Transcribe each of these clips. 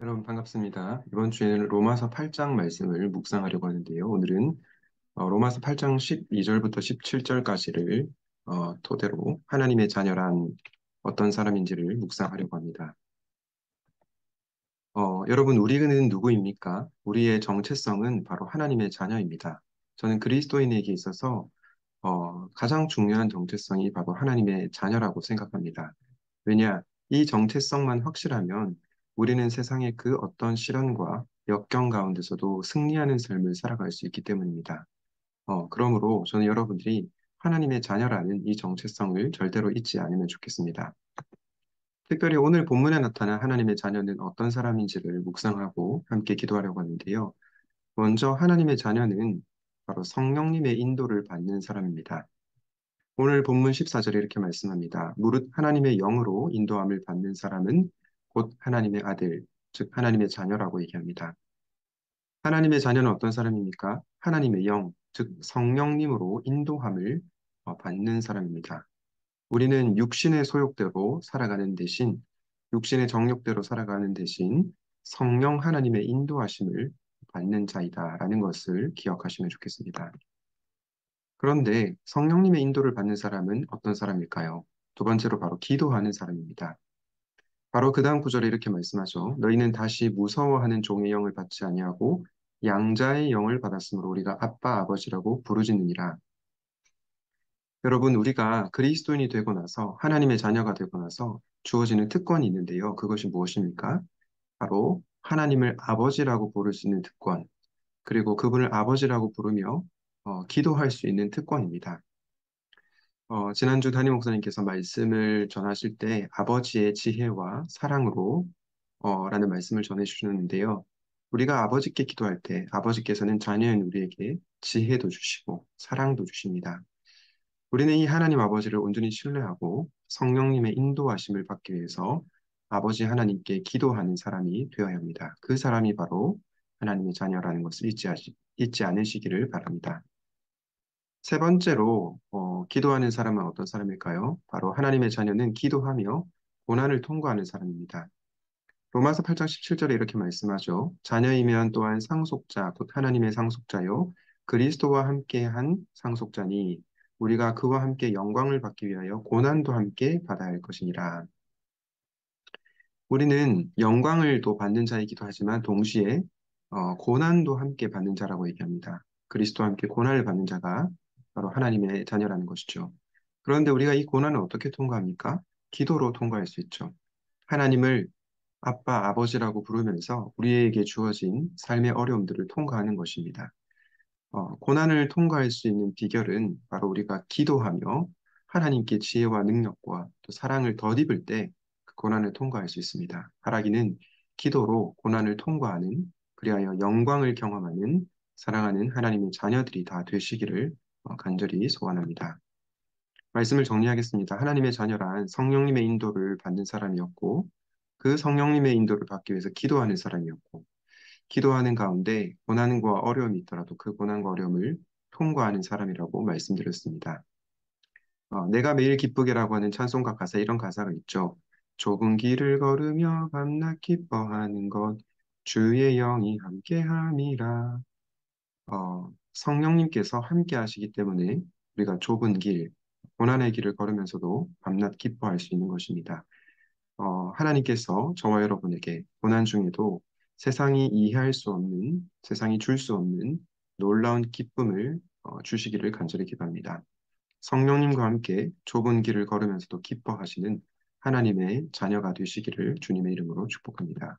여러분 반갑습니다. 이번 주에는 로마서 8장 말씀을 묵상하려고 하는데요. 오늘은 로마서 8장 12절부터 17절까지를 토대로 하나님의 자녀란 어떤 사람인지를 묵상하려고 합니다. 여러분, 우리는 누구입니까? 우리의 정체성은 바로 하나님의 자녀입니다. 저는 그리스도인에게 있어서 가장 중요한 정체성이 바로 하나님의 자녀라고 생각합니다. 왜냐, 이 정체성만 확실하면 우리는 세상의 그 어떤 시련과 역경 가운데서도 승리하는 삶을 살아갈 수 있기 때문입니다. 그러므로 저는 여러분들이 하나님의 자녀라는 이 정체성을 절대로 잊지 않으면 좋겠습니다. 특별히 오늘 본문에 나타난 하나님의 자녀는 어떤 사람인지를 묵상하고 함께 기도하려고 하는데요. 먼저 하나님의 자녀는 바로 성령님의 인도를 받는 사람입니다. 오늘 본문 14절에 이렇게 말씀합니다. 무릇 하나님의 영으로 인도함을 받는 사람은 곧 하나님의 아들, 즉 하나님의 자녀라고 얘기합니다. 하나님의 자녀는 어떤 사람입니까? 하나님의 영, 즉 성령님으로 인도함을 받는 사람입니다. 우리는 육신의 소욕대로 살아가는 대신, 육신의 정욕대로 살아가는 대신 성령 하나님의 인도하심을 받는 자이다라는 것을 기억하시면 좋겠습니다. 그런데 성령님의 인도를 받는 사람은 어떤 사람일까요? 두 번째로 바로 기도하는 사람입니다. 바로 그 다음 구절에 이렇게 말씀하죠. 너희는 다시 무서워하는 종의 영을 받지 아니하고 양자의 영을 받았으므로 우리가 아빠 아버지라고 부르짖느니라. 여러분, 우리가 그리스도인이 되고 나서 하나님의 자녀가 되고 나서 주어지는 특권이 있는데요. 그것이 무엇입니까? 바로 하나님을 아버지라고 부를 수 있는 특권, 그리고 그분을 아버지라고 부르며 기도할 수 있는 특권입니다. 지난주 담임 목사님께서 말씀을 전하실 때 아버지의 지혜와 사랑으로 라는 말씀을 전해 주셨는데요. 우리가 아버지께 기도할 때 아버지께서는 자녀인 우리에게 지혜도 주시고 사랑도 주십니다. 우리는 이 하나님 아버지를 온전히 신뢰하고 성령님의 인도하심을 받기 위해서 아버지 하나님께 기도하는 사람이 되어야 합니다. 그 사람이 바로 하나님의 자녀라는 것을 잊지 않으시기를 바랍니다. 세 번째로 기도하는 사람은 어떤 사람일까요? 바로 하나님의 자녀는 기도하며 고난을 통과하는 사람입니다. 로마서 8장 17절에 이렇게 말씀하죠. 자녀이면 또한 상속자, 곧 하나님의 상속자요. 그리스도와 함께한 상속자니 우리가 그와 함께 영광을 받기 위하여 고난도 함께 받아야 할 것이니라. 우리는 영광을 또 받는 자이기도 하지만 동시에 고난도 함께 받는 자라고 얘기합니다. 그리스도와 함께 고난을 받는 자가 바로 하나님의 자녀라는 것이죠. 그런데 우리가 이 고난을 어떻게 통과합니까? 기도로 통과할 수 있죠. 하나님을 아빠, 아버지라고 부르면서 우리에게 주어진 삶의 어려움들을 통과하는 것입니다. 고난을 통과할 수 있는 비결은 바로 우리가 기도하며 하나님께 지혜와 능력과 또 사랑을 덧입을 때 그 고난을 통과할 수 있습니다. 바라기는 기도로 고난을 통과하는, 그리하여 영광을 경험하는 사랑하는 하나님의 자녀들이 다 되시기를 간절히 소원합니다. 말씀을 정리하겠습니다. 하나님의 자녀란 성령님의 인도를 받는 사람이었고, 그 성령님의 인도를 받기 위해서 기도하는 사람이었고, 기도하는 가운데 고난과 어려움이 있더라도 그 고난과 어려움을 통과하는 사람이라고 말씀드렸습니다. 내가 매일 기쁘게라고 하는 찬송가 가사에 이런 가사가 있죠. 좁은 길을 걸으며 밤낮 기뻐하는 것 주의 영이 함께함이라. 성령님께서 함께 하시기 때문에 우리가 좁은 길, 고난의 길을 걸으면서도 밤낮 기뻐할 수 있는 것입니다. 하나님께서 저와 여러분에게 고난 중에도 세상이 이해할 수 없는, 세상이 줄 수 없는 놀라운 기쁨을 주시기를 간절히 기도합니다. 성령님과 함께 좁은 길을 걸으면서도 기뻐하시는 하나님의 자녀가 되시기를 주님의 이름으로 축복합니다.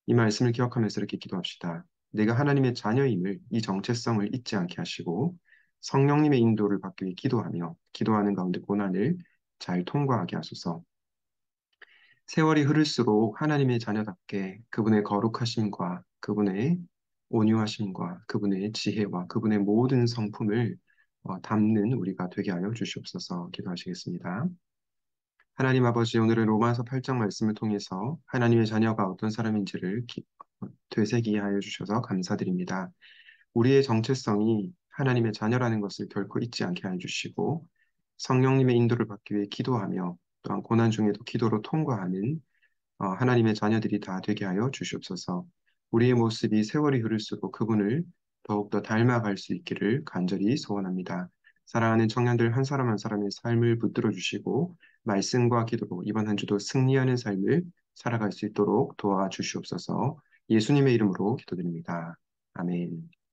이 말씀을 기억하면서 이렇게 기도합시다. 내가 하나님의 자녀임을, 이 정체성을 잊지 않게 하시고 성령님의 인도를 받기 위해 기도하며 기도하는 가운데 고난을 잘 통과하게 하소서. 세월이 흐를수록 하나님의 자녀답게 그분의 거룩하심과 그분의 온유하심과 그분의 지혜와 그분의 모든 성품을 담는 우리가 되게 하여 주시옵소서. 기도하시겠습니다. 하나님 아버지, 오늘은 로마서 8장 말씀을 통해서 하나님의 자녀가 어떤 사람인지를 되새기게 하여 주셔서 감사드립니다. 우리의 정체성이 하나님의 자녀라는 것을 결코 잊지 않게 하여 주시고 성령님의 인도를 받기 위해 기도하며 또한 고난 중에도 기도로 통과하는 하나님의 자녀들이 다 되게 하여 주시옵소서. 우리의 모습이 세월이 흐를수록 그분을 더욱더 닮아갈 수 있기를 간절히 소원합니다. 사랑하는 청년들 한 사람 한 사람의 삶을 붙들어 주시고 말씀과 기도로 이번 한 주도 승리하는 삶을 살아갈 수 있도록 도와주시옵소서. 예수님의 이름으로 기도드립니다. 아멘.